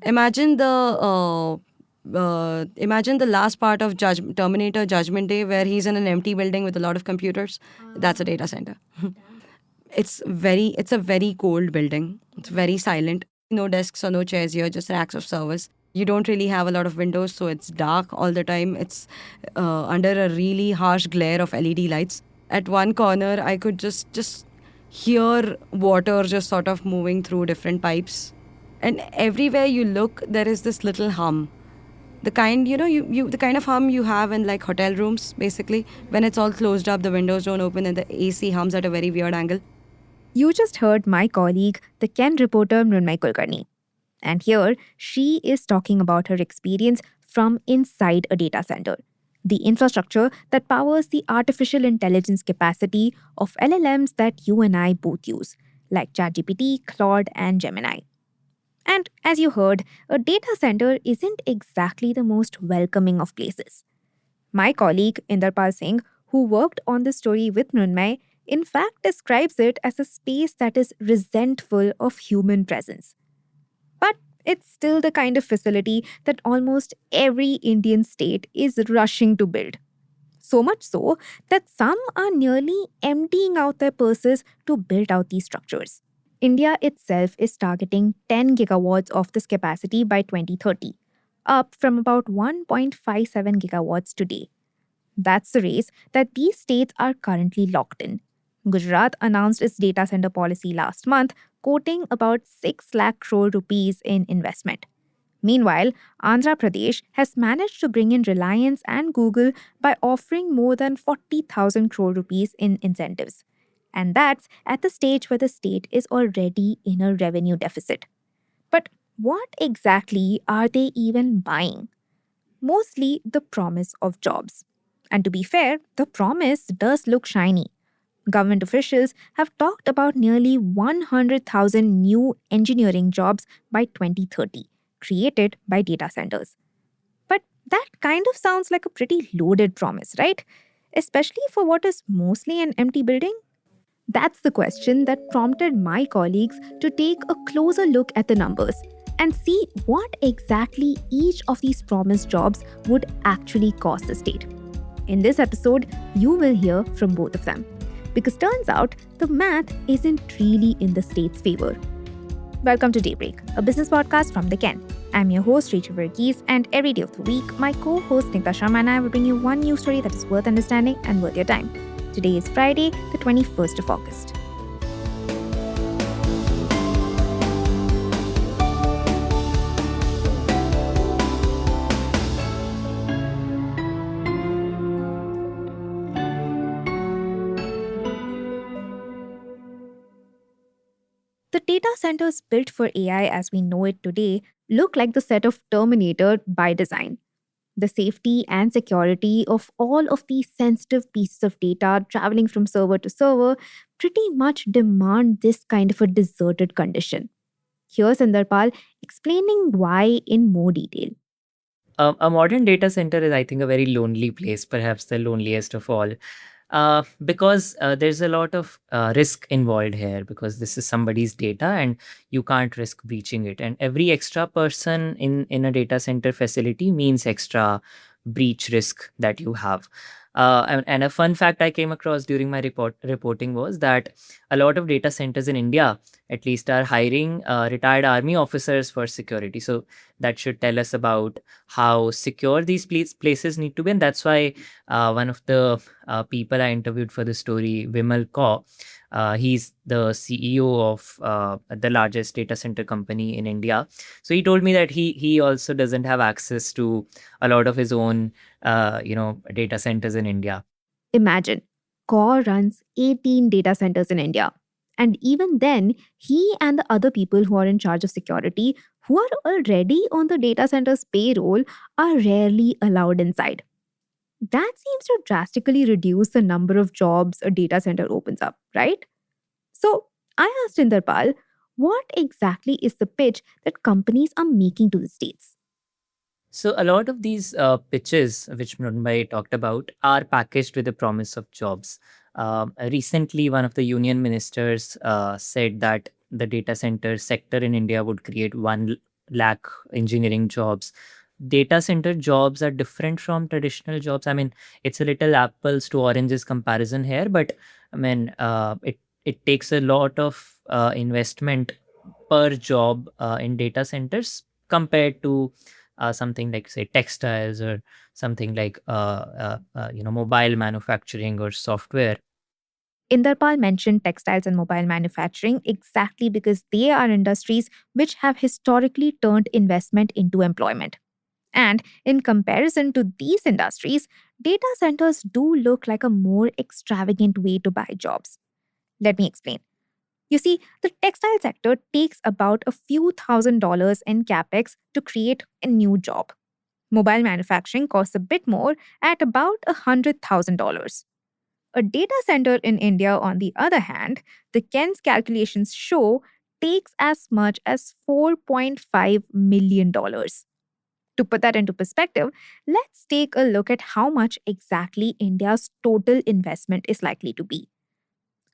Imagine imagine the last part of Terminator Judgment Day, where he's in an empty building with a lot of computers. That's a data center. It's a very cold building. It's very silent. No desks or no chairs here, just racks of servers. You don't really have a lot of windows, so it's dark all the time. It's under a really harsh glare of LED lights. At one corner, I could just hear water just sort of moving through different pipes, and everywhere you look, there is this little hum. The kind, the kind of hum you have in like hotel rooms, basically. When it's all closed up, the windows don't open, and the AC hums at a very weird angle. You just heard my colleague, the Ken reporter Mrunmayee Kulkarni. And here, she is talking about her experience from inside a data center, the infrastructure that powers the artificial intelligence capacity of LLMs that you and I both use, like ChatGPT, Claude, and Gemini. And as you heard, a data center isn't exactly the most welcoming of places. My colleague Inderpal Singh, who worked on the story with Mrunmayee, in fact describes it as a space that is resentful of human presence. But it's still the kind of facility that almost every Indian state is rushing to build. So much so that some are nearly emptying out their purses to build out these structures. India itself is targeting 10 gigawatts of this capacity by 2030, up from about 1.57 gigawatts today. That's the race that these states are currently locked in. Gujarat announced its data center policy last month, quoting about 6 lakh crore rupees in investment. Meanwhile, Andhra Pradesh has managed to bring in Reliance and Google by offering more than 40,000 crore rupees in incentives. And that's at the stage where the state is already in a revenue deficit. But what exactly are they even buying? Mostly the promise of jobs. And to be fair, the promise does look shiny. Government officials have talked about nearly 100,000 new engineering jobs by 2030, created by data centers. But that kind of sounds like a pretty loaded promise, right? Especially for what is mostly an empty building? That's the question that prompted my colleagues to take a closer look at the numbers and see what exactly each of these promised jobs would actually cost the state. In this episode, you will hear from both of them. Because turns out the math isn't really in the state's favor. Welcome to Daybreak, a business podcast from the Ken. I'm your host, Rachel Verghese, and every day of the week, my co-host Nikta Sharma and I will bring you one news story that is worth understanding and worth your time. Today is Friday, the 21st of August. The data centers built for AI as we know it today look like the set of Terminator by design. The safety and security of all of these sensitive pieces of data traveling from server to server pretty much demand this kind of a deserted condition. Here's Inderpal explaining why in more detail. A modern data center is, I think, a very lonely place, perhaps the loneliest of all, because there's a lot of risk involved here because this is somebody's data and you can't risk breaching it. And every extra person in a data center facility means extra breach risk that you have. And a fun fact I came across during my reporting was that a lot of data centers in India, at least, are hiring retired army officers for security. So that should tell us about how secure these places need to be. And that's why one of the people I interviewed for the story, Vimal Kaur, he's the CEO of the largest data center company in India. So he told me that he also doesn't have access to a lot of his own data centers in India. Imagine, Core runs 18 data centers in India. And even then, he and the other people who are in charge of security, who are already on the data center's payroll, are rarely allowed inside. That seems to drastically reduce the number of jobs a data center opens up, right? So I asked Inderpal, what exactly is the pitch that companies are making to the states? So a lot of these pitches, which Mrunmayee talked about, are packaged with the promise of jobs. Recently, one of the union ministers said that the data center sector in India would create lack engineering jobs. Data center jobs are different from traditional jobs. I mean, it's a little apples to oranges comparison here, but I mean, it takes a lot of investment per job in data centers compared to something like, say, textiles, or something like mobile manufacturing or software. Inderpal mentioned textiles and mobile manufacturing exactly because they are industries which have historically turned investment into employment. And in comparison to these industries, data centers do look like a more extravagant way to buy jobs. Let me explain. You see, the textile sector takes about a few $1,000s in capex to create a new job. Mobile manufacturing costs a bit more at about $100,000. A data center in India, on the other hand, the Ken's calculations show takes as much as $4.5 million. To put that into perspective, let's take a look at how much exactly India's total investment is likely to be.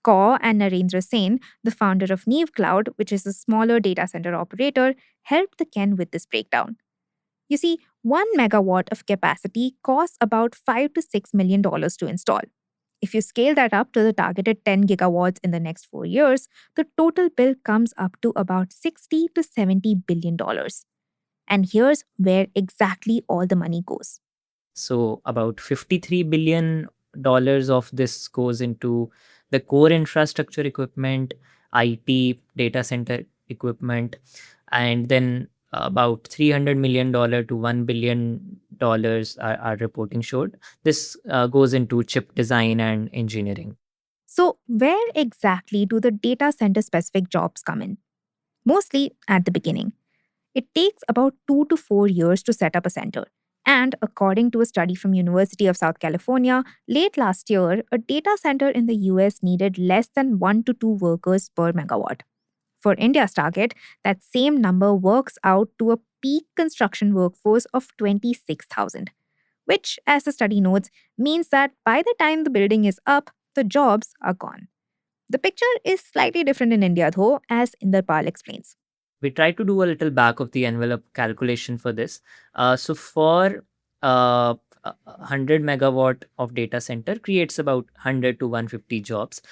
Kaur and Narendra Sen, the founder of Neve Cloud, which is a smaller data center operator, helped the Ken with this breakdown. You see, 1 megawatt of capacity costs about $5 to $6 million to install. If you scale that up to the targeted 10 gigawatts in the next 4 years, the total bill comes up to about $60 to $70 billion. And here's where exactly all the money goes. So about $53 billion of this goes into the core infrastructure equipment, IT, data center equipment, and then about $300 million to $1 billion are reporting showed. This goes into chip design and engineering. So, where exactly do the data center specific jobs come in? Mostly at the beginning. It takes about 2 to 4 years to set up a center. And according to a study from University of South California, late last year, a data center in the US needed less than 1 to 2 workers per megawatt. For India's target, that same number works out to a peak construction workforce of 26,000, which, as the study notes, means that by the time the building is up, the jobs are gone. The picture is slightly different in India, though, as Inderpal explains. We try to do a little back of the envelope calculation for this. So for a 100 megawatt of data center creates about 100 to 150 jobs.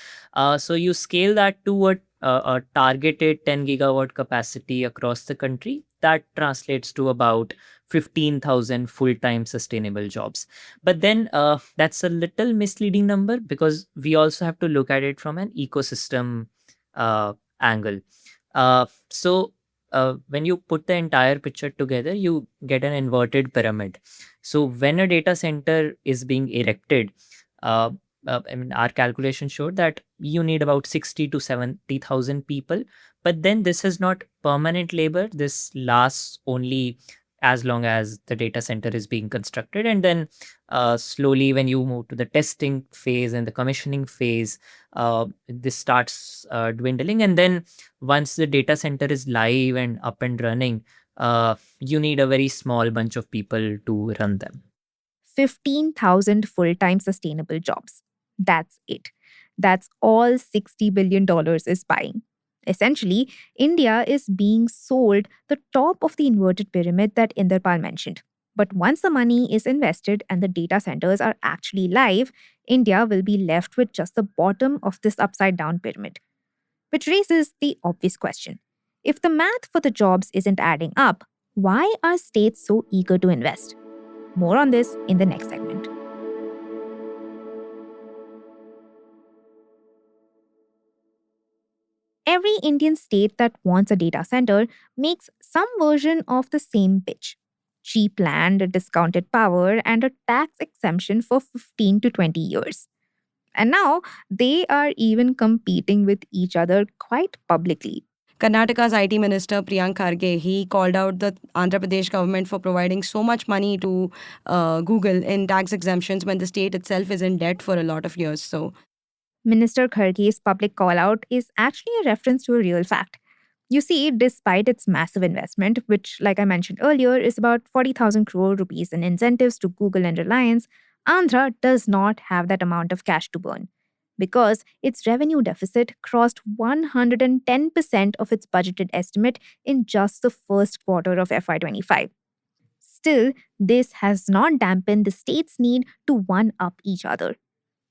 So you scale that to a targeted 10 gigawatt capacity across the country. That translates to about 15,000 full-time sustainable jobs. But then that's a little misleading number, because we also have to look at it from an ecosystem angle. When you put the entire picture together, you get an inverted pyramid. So when a data center is being erected, uh, I mean, our calculation showed that you need about 60 to 70,000 people. But then this is not permanent labor. This lasts only as long as the data center is being constructed. And then slowly, when you move to the testing phase and the commissioning phase, this starts dwindling. And then once the data center is live and up and running, you need a very small bunch of people to run them. 15,000 full time sustainable jobs. That's it. That's all $60 billion is buying. Essentially, India is being sold the top of the inverted pyramid that Inderpal mentioned. But once the money is invested and the data centers are actually live, India will be left with just the bottom of this upside down pyramid. Which raises the obvious question. If the math for the jobs isn't adding up, why are states so eager to invest? More on this in the next segment. Every Indian state that wants a data center makes some version of the same pitch: cheap land, a discounted power, and a tax exemption for 15 to 20 years. And now they are even competing with each other quite publicly. Karnataka's IT minister Priyank Kharge, he called out the Andhra Pradesh government for providing so much money to Google in tax exemptions when the state itself is in debt for a lot of years. So Minister Kharge's public call out is actually a reference to a real fact. You see, despite its massive investment, which, like I mentioned earlier, is about 40,000 crore rupees in incentives to Google and Reliance, Andhra does not have that amount of cash to burn. because its revenue deficit crossed 110% of its budgeted estimate in just the first quarter of FY25. Still, this has not dampened the state's need to one up each other.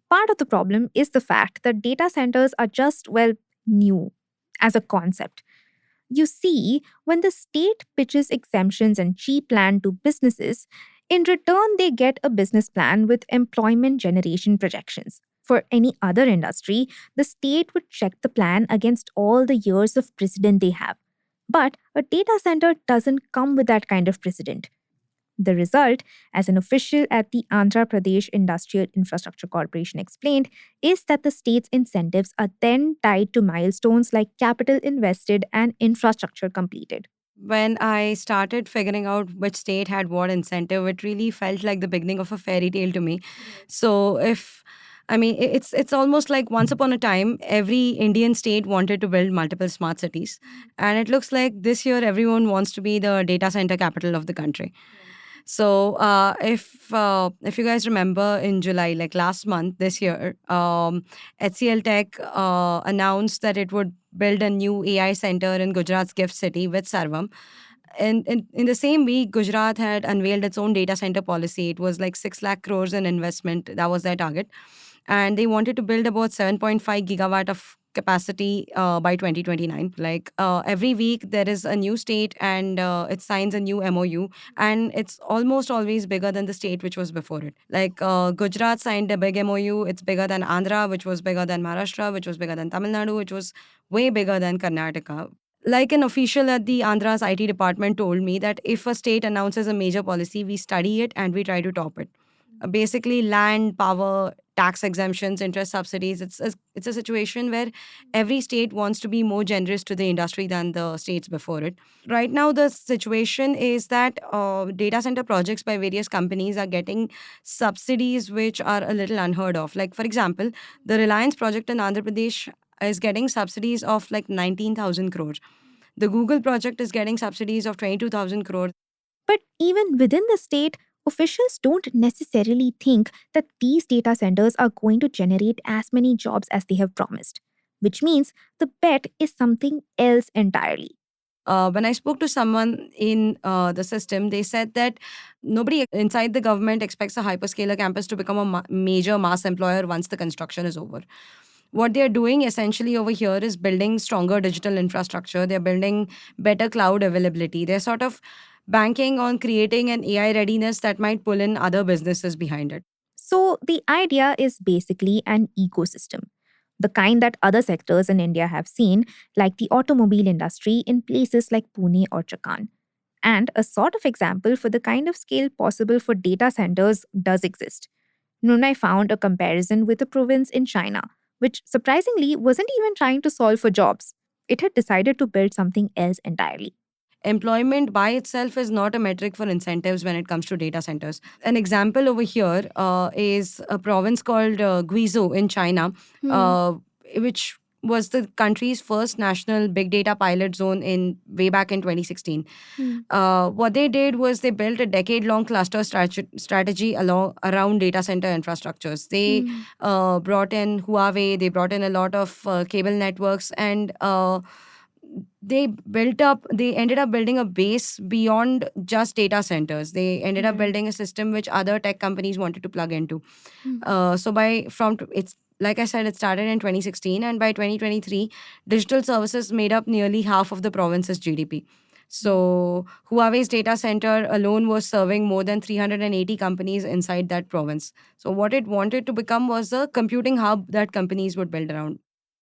Part of the problem is the fact that data centers are just, well, new as a concept. You see, when the state pitches exemptions and cheap land to businesses, in return they get a business plan with employment generation projections. For any other industry, the state would check the plan against all the years of precedent they have. But a data center doesn't come with that kind of precedent. The result, as an official at the Andhra Pradesh Industrial Infrastructure Corporation explained, is that the state's incentives are then tied to milestones like capital invested and infrastructure completed. When I started figuring out which state had what incentive, it really felt like the beginning of a fairy tale to me. So if I mean, it's almost like once upon a time, every Indian state wanted to build multiple smart cities, and it looks like this year everyone wants to be the data center capital of the country. So if you guys remember in July, like last month, this year, HCL Tech announced that it would build a new AI center in Gujarat's gift city with Sarvam. And in the same week, Gujarat had unveiled its own data center policy. It was like 6 lakh crores in investment. That was their target. And they wanted to build about 7.5 gigawatt of capacity by 2029. Like every week, there is a new state and it signs a new MOU. And it's almost always bigger than the state which was before it. Like Gujarat signed a big MOU. It's bigger than Andhra, which was bigger than Maharashtra, which was bigger than Tamil Nadu, which was way bigger than Karnataka. Like an official at the Andhra's IT department told me that if a state announces a major policy, we study it and we try to top it. Basically, land, power, tax exemptions, interest subsidies. It's a situation where every state wants to be more generous to the industry than the states before it. Right now, the situation is that data center projects by various companies are getting subsidies which are a little unheard of. Like, for example, the Reliance project in Andhra Pradesh is getting subsidies of like 19,000 crores. The Google project is getting subsidies of 22,000 crores. But even within the state, officials don't necessarily think that these data centers are going to generate as many jobs as they have promised, which means the bet is something else entirely. When I spoke to someone in the system, they said that nobody inside the government expects a hyperscaler campus to become a major mass employer once the construction is over. What they're doing essentially over here is building stronger digital infrastructure. They're building better cloud availability. They're sort of banking on creating an AI readiness that might pull in other businesses behind it. So the idea is basically an ecosystem, the kind that other sectors in India have seen, like the automobile industry in places like Pune or Chakan. And a sort of example for the kind of scale possible for data centers does exist. Nunai found a comparison with a province in China, which surprisingly wasn't even trying to solve for jobs. It had decided to build something else entirely. Employment by itself is not a metric for incentives when it comes to data centers. An example over here is a province called Guizhou in China, uh, which was the country's first national big data pilot zone in way back in 2016. What they did was they built a decade-long cluster strategy around data center infrastructures. They brought in Huawei, they brought in a lot of cable networks, and they ended up building a base beyond just data centers. They ended up building a system which other tech companies wanted to plug into. So by from it's like I said, it started in 2016, and by 2023, digital services made up nearly half of the province's GDP. So Huawei's data center alone was serving more than 380 companies inside that province. So what it wanted to become was a computing hub that companies would build around.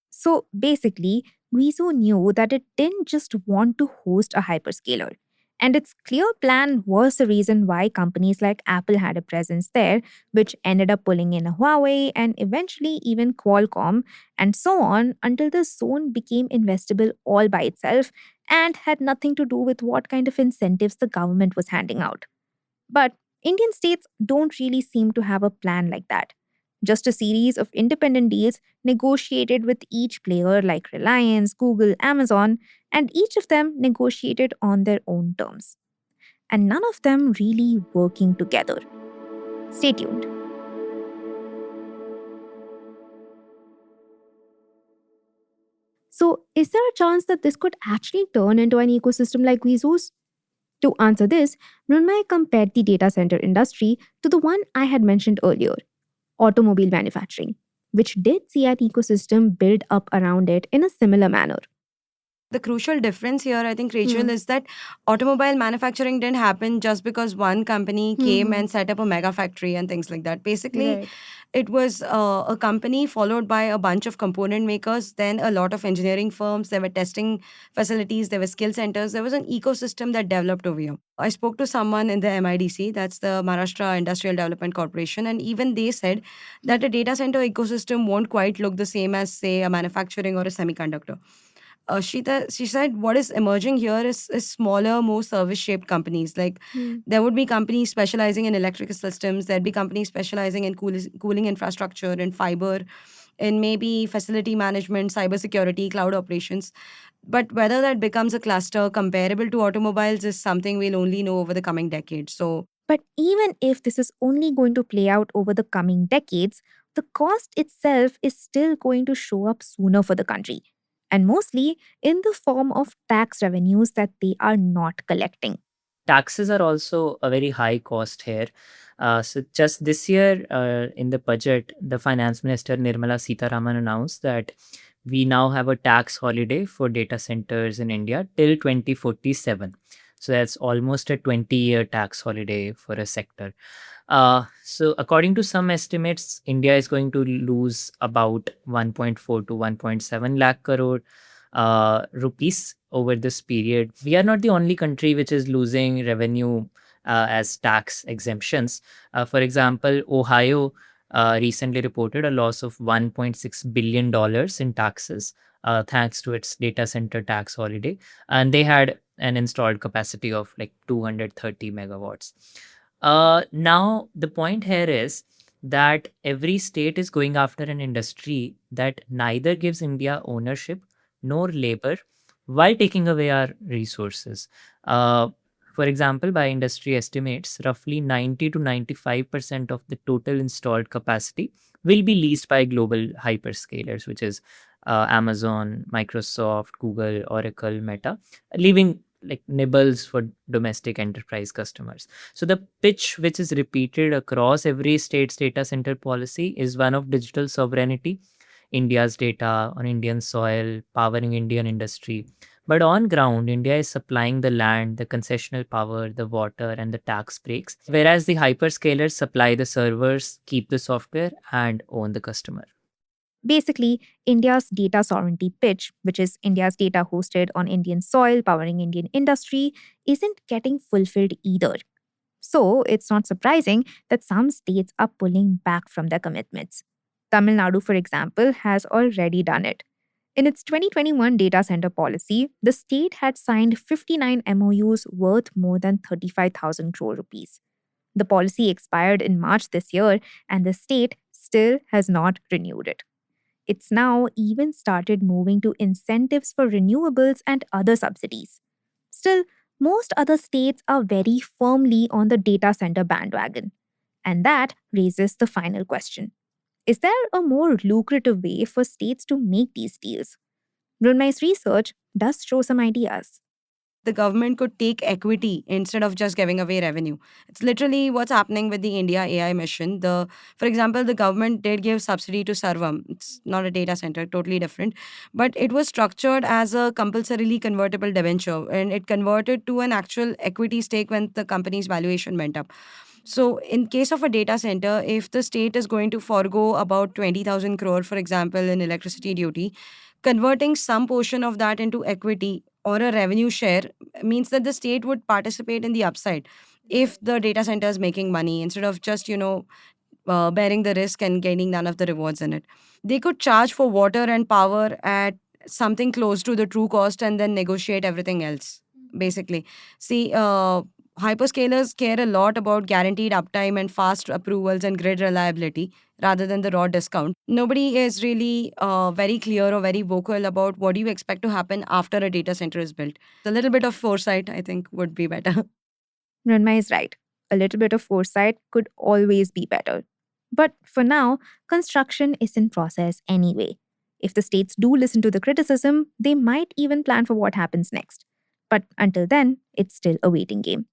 So basically, Guizhou knew that it didn't just want to host a hyperscaler. And its clear plan was the reason why companies like Apple had a presence there, which ended up pulling in Huawei and eventually even Qualcomm, and so on until the zone became investable all by itself and had nothing to do with what kind of incentives the government was handing out. But Indian states don't really seem to have a plan like that. Just a series of independent deals negotiated with each player like Reliance, Google, Amazon, and each of them negotiated on their own terms. And none of them really working together. Stay tuned. So, is there a chance that this could actually turn into an ecosystem like Vizu's? To answer this, Mrunmayee compared the data center industry to the one I had mentioned earlier, automobile manufacturing, which did see an ecosystem build up around it in a similar manner. The crucial difference here, I think, Rachel, Hmm. is that automobile manufacturing didn't happen just because one company came Hmm. and set up a mega factory and things like that. Basically, Right. it was a company followed by a bunch of component makers, then a lot of engineering firms. There were testing facilities, there were skill centers. There was an ecosystem that developed over here. I spoke to someone in the MIDC, that's the Maharashtra Industrial Development Corporation, and even they said that a data center ecosystem won't quite look the same as, say, a manufacturing or a semiconductor. She said what is emerging here is smaller, more service shaped companies. Like Hmm. there would be companies specializing in electrical systems, there'd be companies specializing in cooling infrastructure, in fiber, in maybe facility management, cybersecurity, cloud operations. But whether that becomes a cluster comparable to automobiles is something we'll only know over the coming decades. So But even if this is only going to play out over the coming decades, the cost itself is still going to show up sooner for the country, and mostly in the form of tax revenues that they are not collecting. Taxes are also a very high cost here. So just this year, in the budget, the finance minister Nirmala Sitharaman announced that we now have a tax holiday for data centers in India till 2047. So that's almost a 20-year tax holiday for a sector. So according to some estimates, India is going to lose about 1.4 to 1.7 lakh crore rupees over this period. We are not the only country which is losing revenue as tax exemptions. For example, Ohio recently reported a loss of $1.6 billion in taxes thanks to its data center tax holiday. And they had an installed capacity of like 230 megawatts. Now, the point here is that every state is going after an industry that neither gives India ownership nor labor while taking away our resources. Uh, for example, by industry estimates, roughly 90 to 95% of the total installed capacity will be leased by global hyperscalers, which is Amazon, Microsoft, Google, Oracle, Meta, leaving like nibbles for domestic enterprise customers. So the pitch, which is repeated across every state's data center policy, is one of digital sovereignty, India's data on Indian soil, powering Indian industry. But on ground, India is supplying the land, the concessional power, the water, and the tax breaks, whereas the hyperscalers supply the servers, keep the software, and own the customer. Basically, India's data sovereignty pitch, which is India's data hosted on Indian soil, powering Indian industry, isn't getting fulfilled either. So, it's not surprising that some states are pulling back from their commitments. Tamil Nadu, for example, has already done it. In its 2021 data center policy, the state had signed 59 MOUs worth more than 35,000 crore rupees. The policy expired in March this year, and the state still has not renewed it. It's now even started moving to incentives for renewables and other subsidies. Still, most other states are very firmly on the data center bandwagon. And that raises the final question: is there a more lucrative way for states to make these deals? Brunei's research does show some ideas. the government could take equity instead of just giving away revenue. It's literally what's happening with the India AI mission. For example, the government did give subsidy to Sarvam. It's not a data center, totally different, but it was structured as a compulsorily convertible debenture, and it converted to an actual equity stake when the company's valuation went up. So, in case of a data center, if the state is going to forego about 20,000 crore, for example, in electricity duty, converting some portion of that into equity or a revenue share means that the state would participate in the upside if the data center is making money instead of just, bearing the risk and gaining none of the rewards in it. They could charge for water and power at something close to the true cost and then negotiate everything else, basically. See, hyperscalers care a lot about guaranteed uptime and fast approvals and grid reliability rather than the raw discount. Nobody is really very clear or very vocal about what do you expect to happen after a data center is built. A little bit of foresight, I think, would be better. Nirma is right. A little bit of foresight could always be better. But for now, construction is in process anyway. If the states do listen to the criticism, they might even plan for what happens next. But until then, it's still a waiting game.